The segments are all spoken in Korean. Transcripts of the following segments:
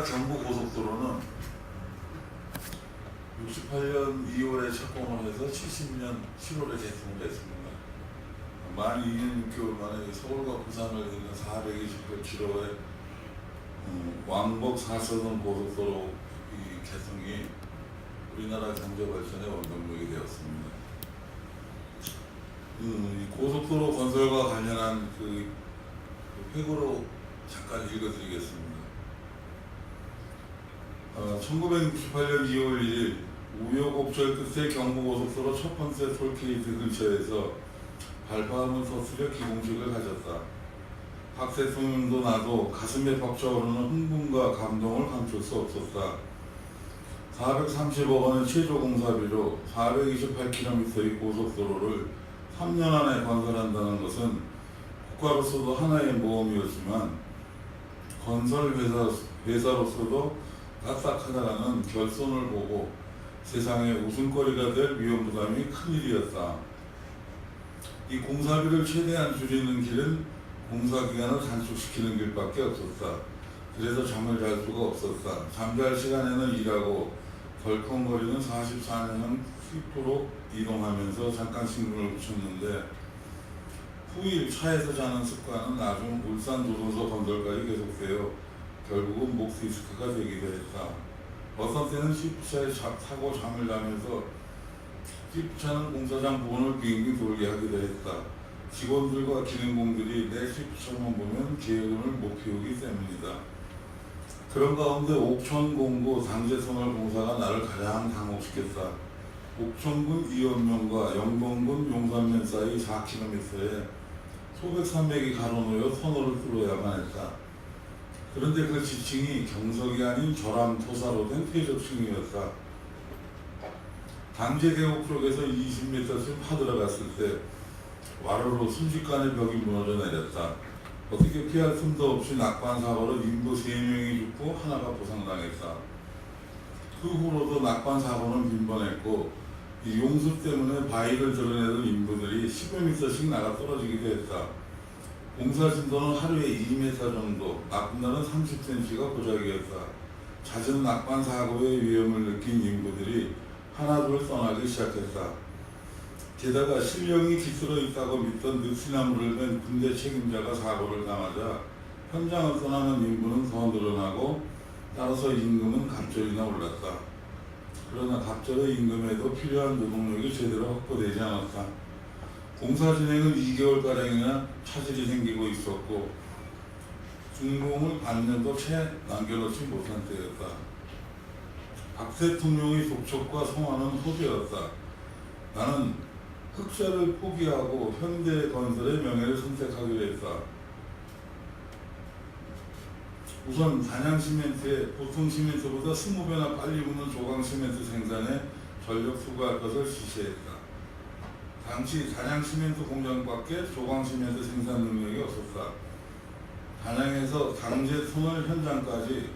우리나라 경부고속도로는 68년 2월에 착공을 해서 70년 7월에 개통을 했습니다. 만 2년 6개월 만에 서울과 부산을 잇는 428km의 왕복 4차선 고속도로 이 개통이 우리나라 경제 발전의 원동력이 되었습니다. 이 고속도로 건설과 관련한 그 회고로 잠깐 읽어드리겠습니다. 1968년 2월 1일 우여곡절 끝에 경부고속도로 첫 번째 톨게이트 근처에서 발파음을 터뜨려 기공식을 가졌다. 박 대통령도 나도 가슴에 벅차오르는 흥분과 감동을 감출 수 없었다. 430억 원의 최저 공사비로 428km의 고속도로를 3년 안에 건설한다는 것은 국가로서도 하나의 모험이었지만 건설 회사로서도 까딱하다라는 결손을 보고 세상의 웃음거리가 될 위험 부담이 큰일이었다. 이 공사비를 최대한 줄이는 길은 공사기간을 단축시키는 길밖에 없었다. 그래서 잠을 잘 수가 없었다. 잠잘 시간에는 일하고 덜컹거리는 44년형 스위프로 이동하면서 잠깐씩 눈을 붙였는데 후일 차에서 자는 습관은 나중 울산 도로서 건설까지 계속되어 결국은 목 디스크가 되기도 했다. 어떤 때는 시프차에 타고 잠을 자면서 시프차는 공사장 부분을 빙빙 돌게 하기도 했다. 직원들과 기능공들이 내 시프차만 보면 게으름을 못 피우기 때문이다. 그런 가운데 옥천공고 당제터널 공사가 나를 가장 당혹시켰다. 옥천군 이연면과 영동군 용산면 사이 4km에 소백 산맥이 가로놓여 터널을 뚫어야만 했다. 그런데 그 지층이 경석이 아닌 저람 토사로 된 퇴적층이었다. 당제계곡 쪽에서 20m쯤 파들어갔을 때 와르르 순식간에 벽이 무너져 내렸다. 어떻게 피할 틈도 없이 낙관 사고로 인부 3명이 죽고 하나가 부상당했다. 그 후로도 낙관 사고는 빈번했고 이 용수 때문에 바위를 드러내던 인부들이 10여 미터씩 나가 떨어지기도 했다. 공사 진도는 하루에 2m 정도, 나쁜 날은 30cm가 고작이었다. 잦은 낙관 사고의 위험을 느낀 인부들이 하나둘 떠나기 시작했다. 게다가 신령이 깃들어 있다고 믿던 늑시나무를 맨 군대 책임자가 사고를 당하자 현장을 떠나는 인부는 더 늘어나고 따라서 임금은 갑절이나 올랐다. 그러나 갑절의 임금에도 필요한 노동력이 제대로 확보되지 않았다. 공사 진행은 2개월가량이나 차질이 생기고 있었고 준공을 반년도 채 남겨놓지 못한 때였다. 박 대통령의 독촉과 성화는 호되었다. 나는 흑자를 포기하고 현대건설의 명예를 선택하기로 했다. 우선 단양시멘트에 보통 시멘트보다 20배나 빨리 붙는 조광시멘트 생산에 전력 투구할 것을 지시했다. 당시 단양시멘트 공장밖에 조광시멘트 생산 능력이 없었다. 단양에서 당제터널 현장까지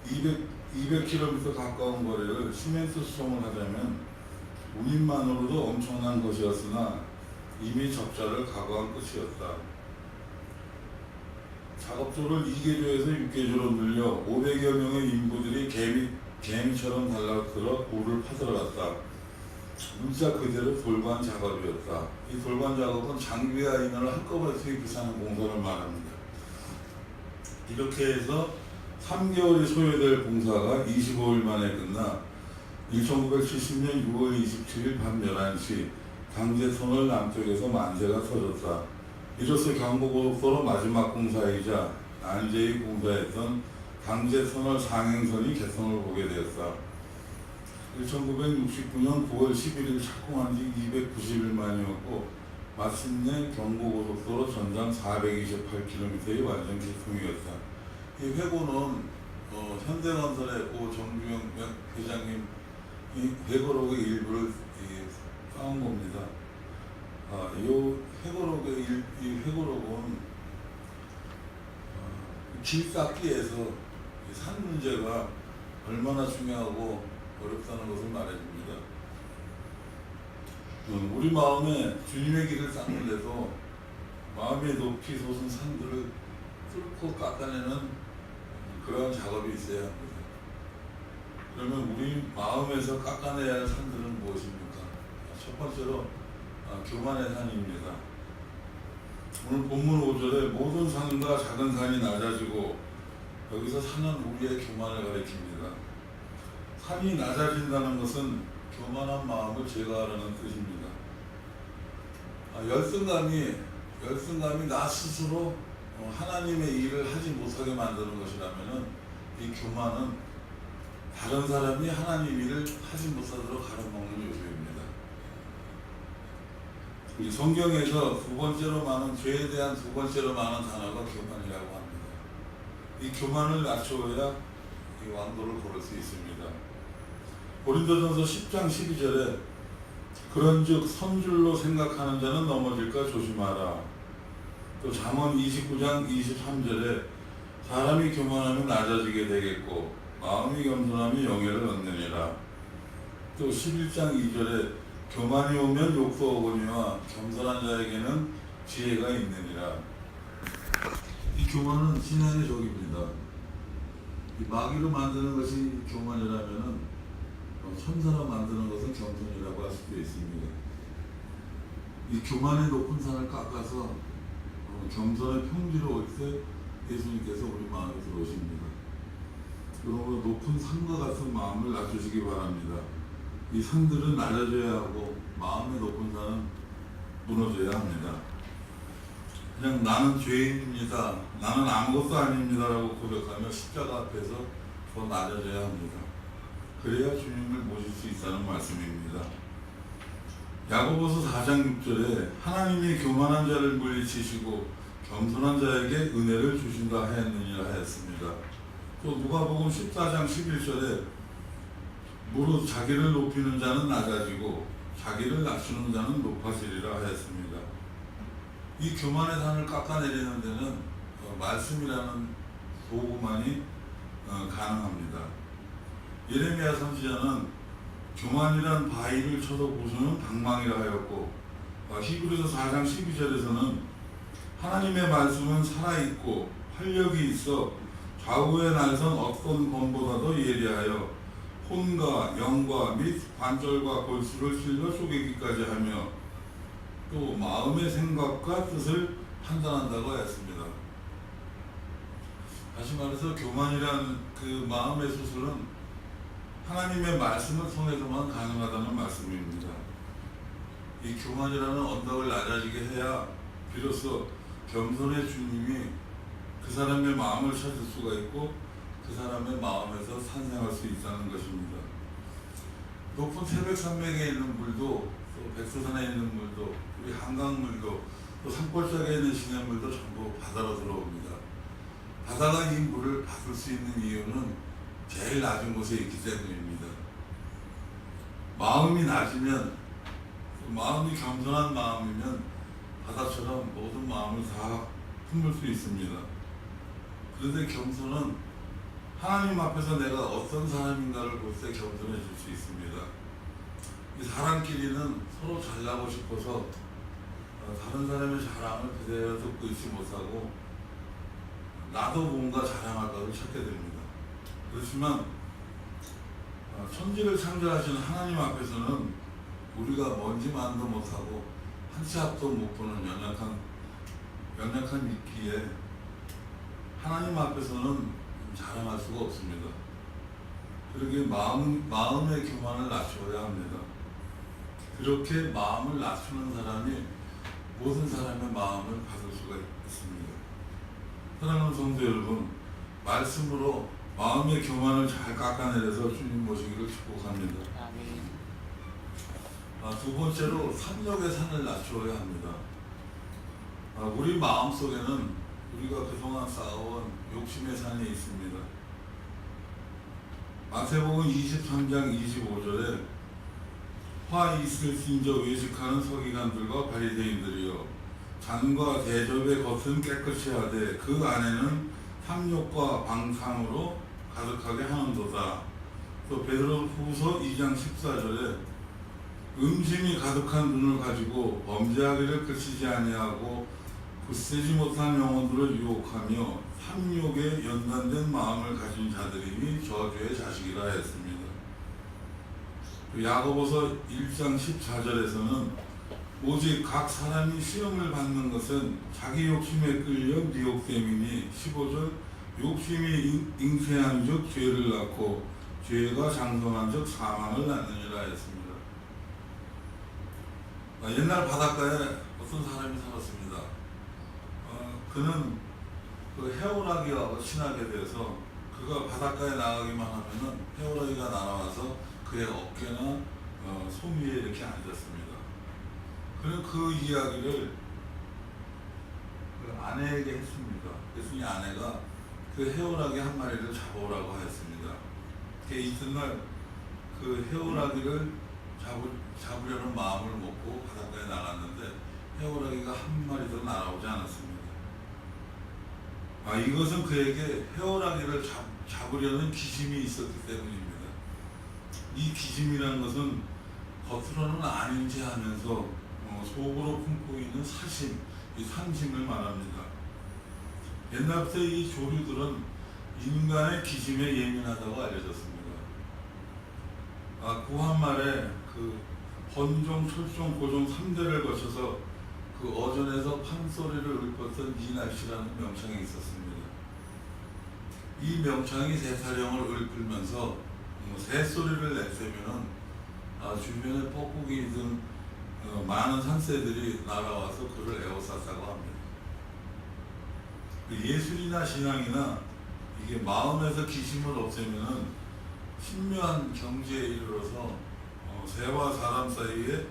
200km 가까운 거리를 시멘트 수송을 하자면 운임만으로도 엄청난 것이었으나 이미 적자를 각오한 끝이었다. 작업조를 2개조에서 6개조로 늘려 500여 명의 인부들이 개미처럼 달라들어 골을 파들어갔다. 문자 그대로 돌관 작업이었다. 이 돌관 작업은 장비와 인원을 한꺼번에 투입해서 공사를 말합니다. 이렇게 해서 3개월이 소요될 공사가 25일 만에 끝나 1970년 6월 27일 밤 11시 당제터널 남쪽에서 만세가 터졌다. 이로써 경부고속도로 마지막 공사이자 안재희 공사했던 당제터널 상행선이 개통을 보게 되었다. 1969년 9월 11일 착공한 지 290일 만이었고 마침내 경부고속도로 전장 428km의 완전 개통이었다. 이 회고는 현대건설의 고 정주영 회장님 이 회고록의 일부를 쌓은 겁니다. 이 회고록은 길 닦기에서 산 문제가 얼마나 중요하고 어렵다는 것을 말해줍니다. 우리 마음에 주님의 길을 닦는데도 마음의 높이 솟은 산들을 뚫고 깎아내는 그런 작업이 있어야 합니다. 그러면 우리 마음에서 깎아내야 할 산들은 무엇입니까? 첫 번째로 교만의 산입니다. 오늘 본문 5절에 모든 산과 작은 산이 낮아지고, 여기서 산은 우리의 교만을 가리킵니다. 산이 낮아진다는 것은 교만한 마음을 제거하라는 뜻입니다. 열등감이 나 스스로 하나님의 일을 하지 못하게 만드는 것이라면, 이 교만은 다른 사람이 하나님 일을 하지 못하도록 가로막는 요소입니다. 이 성경에서 죄에 대한 두 번째로 많은 단어가 교만이라고 합니다. 이 교만을 낮추어야 이 왕도를 걸을 수 있습니다. 고린도전서 10장 12절에 그런즉 선줄로 생각하는 자는 넘어질까 조심하라. 또 잠언 29장 23절에 사람이 교만하면 낮아지게 되겠고 마음이 겸손하면 영예를 얻느니라. 또 11장 2절에 교만이 오면 욕도 오거니와 겸손한 자에게는 지혜가 있느니라. 이 교만은 신앙의 적입니다. 이 마귀로 만드는 것이 교만이라면은 천사로 만드는 것은 겸손이라고 할 수도 있습니다. 이 교만의 높은 산을 깎아서 겸손의 평지로 올 때 예수님께서 우리 마음에 들어오십니다. 그러므로 높은 산과 같은 마음을 낮추시기 바랍니다. 이 산들은 낮아져야 하고 마음의 높은 산은 무너져야 합니다. 그냥 나는 죄인입니다, 나는 아무것도 아닙니다라고 고백하며 십자가 앞에서 더 낮아져야 합니다. 그래야 주님을 모실 수 있다는 말씀입니다. 야고보서 4장 6절에 하나님이 교만한 자를 물리치시고 겸손한 자에게 은혜를 주신다 하였느니라 하였습니다. 또 누가복음 14장 11절에 무릇 자기를 높이는 자는 낮아지고 자기를 낮추는 자는 높아지리라 하였습니다. 이 교만의 산을 깎아내리는 데는 말씀이라는 도구만이 가능합니다. 예레미야 선지자는 교만이란 바위를 쳐도 부수는 방망이라 하였고, 히브리서 4장 12절에서는 하나님의 말씀은 살아있고 활력이 있어 좌우에 날선 어떤 검보다도 예리하여 혼과 영과 및 관절과 골수를 찔러 쪼개기까지 하며 또 마음의 생각과 뜻을 판단한다고 하였습니다. 다시 말해서 교만이란 그 마음의 수술은 하나님의 말씀을 통해서만 가능하다는 말씀입니다. 이 교만이라는 언덕을 낮아지게 해야 비로소 겸손의 주님이 그 사람의 마음을 찾을 수가 있고 그 사람의 마음에서 산생할 수 있다는 것입니다. 높은 태백산맥에 있는 물도, 또 백두산에 있는 물도, 우리 한강물도, 또 산골짜기에 있는 시냇물도 전부 바다로 들어옵니다. 바다가 이 물을 받을 수 있는 이유는 제일 낮은 곳에 있기 때문입니다. 마음이 낮으면, 마음이 겸손한 마음이면 바다처럼 모든 마음을 다 품을 수 있습니다. 그런데 겸손은 하나님 앞에서 내가 어떤 사람인가를 볼 때 겸손해질 수 있습니다. 이 사람끼리는 서로 잘나고 싶어서 다른 사람의 자랑을 그대로 듣고 있지 못하고 나도 뭔가 자랑할 것을 찾게 됩니다. 그렇지만 천지를 창조하신 하나님 앞에서는 우리가 먼지만도 못하고 한 치 앞도 못 보는 연약한 있기에 하나님 앞에서는 자랑할 수가 없습니다. 그렇게 마음의 교만을 낮춰야 합니다. 그렇게 마음을 낮추는 사람이 모든 사람의 마음을 받을 수가 있습니다. 사랑하는 성도 여러분, 말씀으로 마음의 교만을 잘 깎아내려서 주님 모시기를 축복합니다. 두 번째로 삼력의 산을 낮추어야 합니다. 우리 마음 속에는 우리가 그동안 쌓아온 욕심의 산이 있습니다. 마태복음 23장 25절에 화 있을진저 외식하는 서기관들과 바리새인들이여 잔과 대접의 겉은 깨끗이 하되 그 안에는 탐욕과 방탕으로 가득하게 하는도다. 또 베드로후서 2장 14절에 음심이 가득한 눈을 가지고 범죄하기를 그치지 아니하고 굳세지 못한 영혼들을 유혹하며 탐욕에 연단된 마음을 가진 자들이니 저주의 자식이라 했습니다. 야고보서 1장 14절에서는 오직 각 사람이 시험을 받는 것은 자기 욕심에 끌려 미혹됨이니 15절 욕심이 잉태한 즉 죄를 낳고 죄가 장성한 즉 사망을 낳느니라 했습니다. 옛날 바닷가에 어떤 사람이 살았습니다. 그는 그 해오라기하고 친하게 돼서 그가 바닷가에 나가기만 하면은 해오라기가 날아와서 그의 어깨나 손 위에 이렇게 앉았습니다. 그는 그 이야기를 그 아내에게 했습니다. 그래서 이 아내가 그 해오라기 한 마리를 잡아오라고 했습니다. 이튿날 그 해오라기를 잡으려는 마음을 먹고 바닷가에 나갔는데 해오라기가 한 마리도 날아오지 않았습니다. 이것은 그에게 해오라기를 잡으려는 기심이 있었기 때문입니다. 이 기심이라는 것은 겉으로는 아닌지 하면서 속으로 품고 있는 사심, 이 상심을 말합니다. 옛날부터 이 조류들은 인간의 기심에 예민하다고 알려졌습니다. 구한말에 그 헌종, 철종, 고종 3대를 거쳐서 그 어전에서 판소리를 읊었던 이날씨라는 명창이 있었습니다. 이 명창이 새사령을 읊으면서 새소리를 냈으면은 주변에 뻐꾸기 등 많은 산새들이 날아와서 그를 에워쌌다고 합니다. 예술이나 신앙이나 이게 마음에서 기심을 없애면은 신묘한 경지에 이르러서 새와 사람 사이에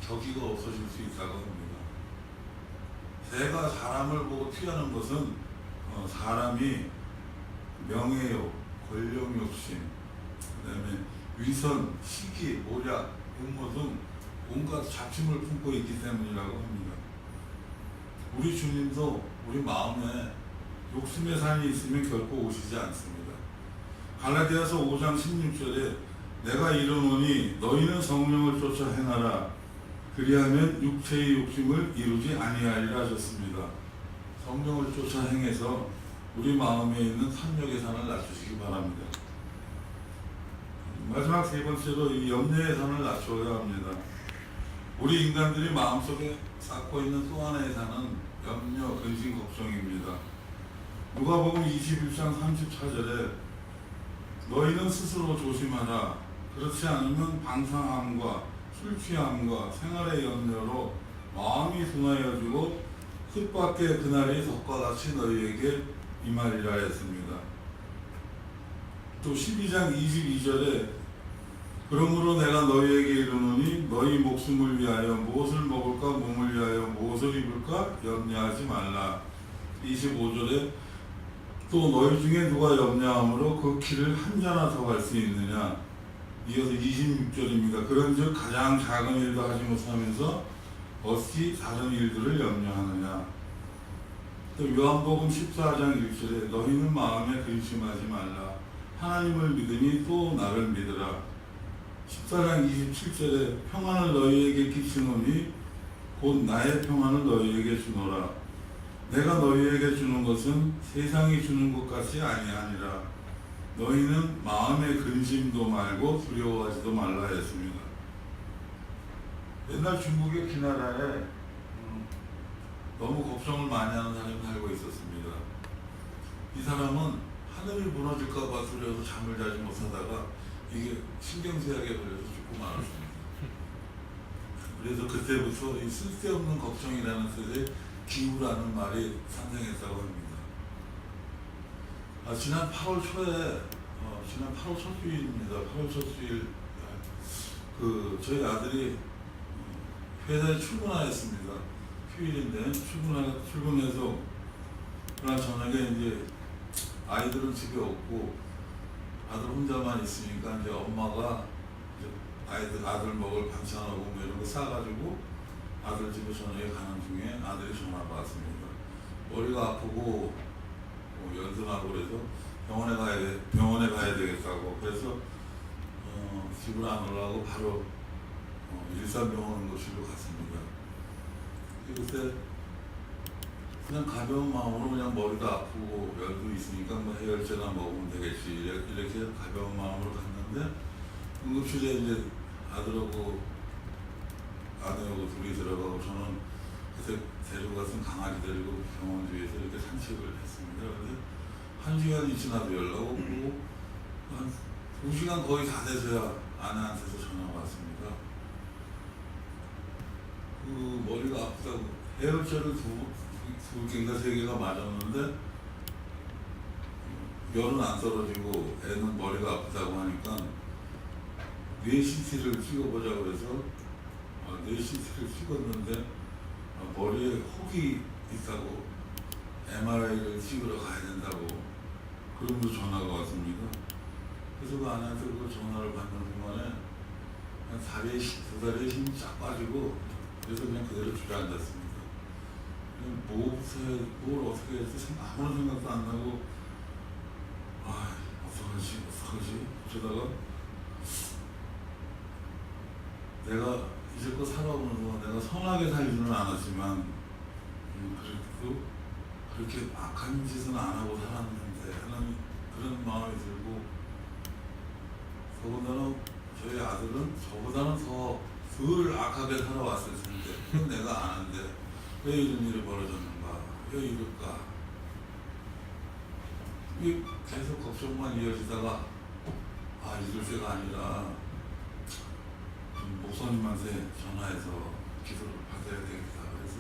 격의가 없어질 수 있다고 합니다. 새가 사람을 보고 피하는 것은 사람이 명예욕, 권력욕심, 그 다음에 위선, 시기, 모략, 음모 등 온갖 잡심을 품고 있기 때문이라고 합니다. 우리 주님도 우리 마음에 욕심의 산이 있으면 결코 오시지 않습니다. 갈라디아서 5장 16절에 내가 이르노니 너희는 성령을 쫓아 행하라 그리하면 육체의 욕심을 이루지 아니하리라 하셨습니다. 성령을 쫓아 행해서 우리 마음에 있는 탐욕의 산을 낮추시기 바랍니다. 마지막 세 번째로 이 염려의 산을 낮춰야 합니다. 우리 인간들이 마음속에 쌓고 있는 또 하나의 산은 염려, 근심, 걱정입니다. 누가복음 21장 34절에 너희는 스스로 조심하라. 그렇지 않으면 방탕함과 술 취함과 생활의 염려로 마음이 둔하여지고 뜻밖의 그날이 덕과 같이 너희에게 임하리라 했습니다. 또 12장 22절에 그러므로 내가 너희에게 이르노니 너희 목숨을 위하여 무엇을 먹을까 몸을 위하여 무엇을 입을까 염려하지 말라. 25절에 또 너희 중에 누가 염려함으로 그 길을 한 자나 더 갈 수 있느냐. 이어서 26절입니다. 그런즉 가장 작은 일도 하지 못하면서 어찌 다른 일들을 염려하느냐. 또 요한복음 14장 1절에 너희는 마음에 근심하지 말라. 하나님을 믿으니 또 나를 믿으라. 14장 27절에 평안을 너희에게 끼치노니 곧 나의 평안을 너희에게 주노라. 내가 너희에게 주는 것은 세상이 주는 것 같이 아니하니라. 너희는 마음의 근심도 말고 두려워하지도 말라 했습니다. 옛날 중국의 기나라에 너무 걱정을 많이 하는 사람이 살고 있었습니다. 이 사람은 하늘이 무너질까 봐 두려워서 잠을 자지 못하다가 이게 신경쇠약에 걸려서 죽고 말았습니다. 그래서 그때부터 이 쓸데없는 걱정이라는 뜻의 기우라는 말이 탄생했다고 합니다. 지난 8월 초에 지난 8월 첫 주일입니다. 8월 첫 주일 저희 아들이 회사에 출근하였습니다. 휴일인데 출근해서 그날 저녁에 이제 아이들은 집에 없고 아들 혼자만 있으니까 이제 엄마가 이제 아들 먹을 반찬하고 뭐 이런 거 싸가지고 아들 집에 저녁에 가는 중에 아들이 전화가 왔습니다. 머리가 아프고 연습하고 그래서 병원에 가야 되겠다고. 그래서 집으로 안 오려고 바로 일산병원 응급실로 갔습니다. 그때 그냥 가벼운 마음으로 그냥 머리도 아프고 열도 있으니까 뭐 해열제나 먹으면 되겠지 이렇게 가벼운 마음으로 갔는데 응급실에 이제 아들하고 아내하고 둘이 들어가고 저는 그때 데리고 갔던 강아지 데리고 병원 뒤에서 이렇게 산책을 했습니다. 그런데 1시간이 지나도 연락 오고 한 2시간 거의 다 돼서야 아내한테서 전화가 왔습니다. 그 머리가 아프다고 해열제를 두 개인가 3개가 맞았는데 열은 안 떨어지고 애는 머리가 아프다고 하니까 뇌 CT를 찍어보자고 해서 뇌 CT를 찍었는데 머리에 혹이 있다고 MRI를 찍으러 가야 된다고 그러면서 전화가 왔습니다. 그래서 그 아내한테 그 전화를 받는 순간에 두 다리에 힘이 쫙 빠지고 그래서 그냥 그대로 주저앉았습니다. 뭘 어떻게 해야지 아무런 생각도 안 나고 어떡하지 그러다가 내가 이제껏 살아오는 동안 내가 선하게 살지는 않았지만 그래도 그렇게 악한 짓은 안 하고 살았는데 하는 그런 마음이 들고 더군다나 저희 아들은 저보다는 덜 악하게 살아왔을 텐데 그건 내가 아는데 왜 이런 일이 벌어졌는가 왜 이럴까 계속 걱정만 이어지다가 잊을 때가 아니라 목사님한테 전화해서 기도를 받아야 되겠다 그래서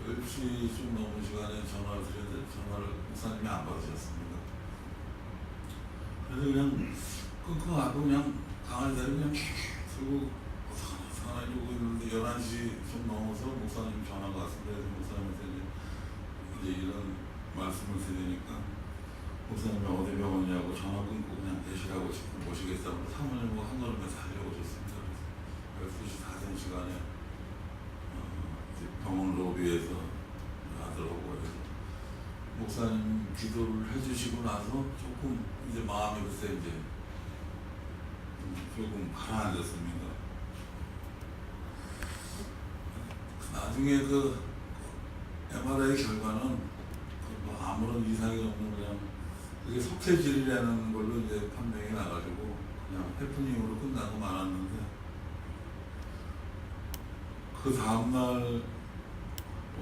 10시 좀 넘은 시간에 전화를 드렸는데 전화를 목사님이 안 받으셨습니다. 그래서 그냥 끙끙 그냥 강아지 데리고 그냥 들고 어떡하나 이러고 있는데 11시 좀 넘어서 목사님 전화가 왔습니다. 그래서 목사님한테 이제 이런 말씀을 드리니까 목사님이 어디 병원이냐고 전화 끊고 그냥 계시라고 지금 모시겠다고 사모님하고 한 걸음에 달려오셨습니다. 12시 다 된 시간에 병원 로비에서 아들하고 해서 목사님 기도를 해주시고 나서 조금 이제 마음이 그때 이제 조금 가라앉았습니다. 나중에 그 MRI 결과는 뭐 아무런 이상이 없는 그냥 그게 석회질이라는 걸로 이제 판명이 나가지고 그냥 해프닝으로 끝나고 말았는데 그 다음날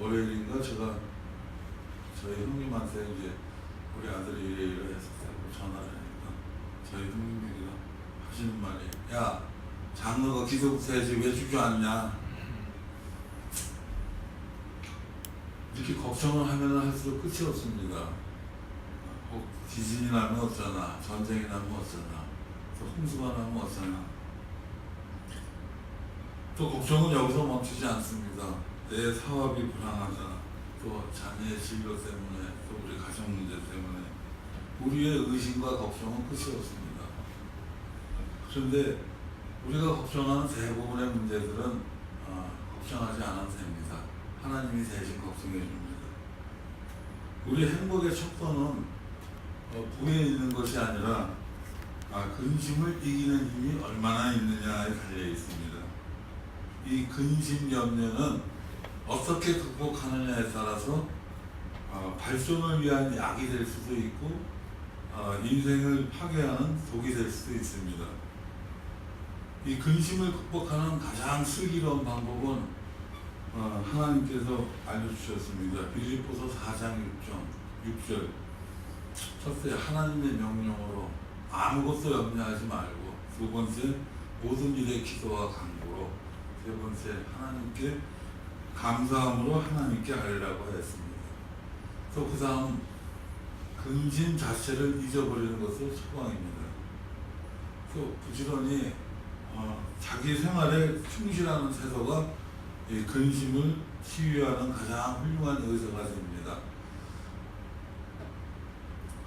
월요일인가 제가 저희 형님한테 이제 우리 아들이 이래 했었다고 전화를 하니까 저희 형님이 하시는 말이 야 장로가 기도부터 해야지 왜 주저앉냐 이렇게 걱정을 하면 할수록 끝이 없습니다. 혹 지진이 나면 어쩌나 전쟁이 나면 어쩌나 또 홍수가 나면 어쩌나 또 걱정은 여기서 멈추지 않습니다. 내 사업이 불안하다 또 자녀의 진로 때문에 또 우리 가정 문제 때문에 우리의 의심과 걱정은 끝이 없습니다. 그런데 우리가 걱정하는 대부분의 문제들은 걱정하지 않아도 됩니다. 하나님이 대신 걱정해 줍니다. 우리 행복의 척도는 부에 있는 것이 아니라 근심을 이기는 힘이 얼마나 있느냐에 달려 있습니다. 이 근심 염려는 어떻게 극복하느냐에 따라서 발전을 위한 약이 될 수도 있고 인생을 파괴하는 독이 될 수도 있습니다. 이 근심을 극복하는 가장 슬기로운 방법은 하나님께서 알려주셨습니다. 빌립보서 4장 6절 첫째 하나님의 명령으로 아무것도 염려하지 말고 두 번째 모든 일에 기도와 간구로 세 번째 하나님께 감사함으로 하나님께 아뢰라고 했습니다. 또 그 다음 근심 자체를 잊어버리는 것을 소망입니다. 또 부지런히 자기 생활에 충실하는 태도가 이 근심을 치유하는 가장 훌륭한 의사가 됩니다.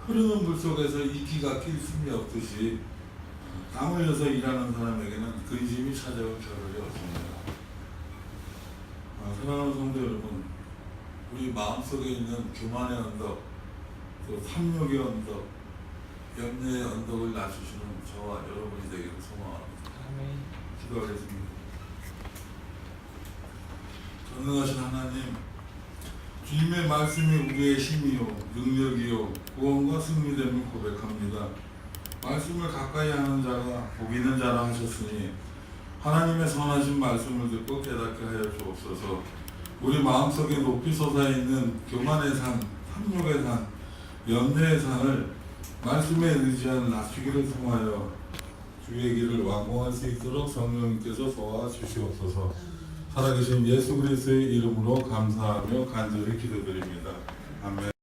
흐르는 물 속에서 이끼가 낄 틈이 없듯이 땀 흘려서 일하는 사람에게는 근심이 찾아올 겨를이 없습니다. 사랑하는 성도 여러분, 우리 마음속에 있는 교만의 언덕, 또 탐욕의 언덕, 염려의 언덕을 낮추시는 저와 여러분이 되기를 소망합니다. 아멘. 기도하겠습니다. 전능하신 하나님, 주님의 말씀이 우리의 힘이요 능력이요 구원과 승리됨을 고백합니다. 말씀을 가까이 하는 자가 복 있는 자라 하셨으니 하나님의 선하신 말씀을 듣고 깨닫게 하여 주옵소서. 우리 마음속에 높이 솟아있는 교만의 산, 탐욕의 산, 연뇌의 산을 말씀에 의지하는 낮추기를 통하여 주의 길을 완공할 수 있도록 성령님께서 도와주시옵소서. 살아계신 예수 그리스도의 이름으로 감사하며 간절히 기도드립니다. 아멘.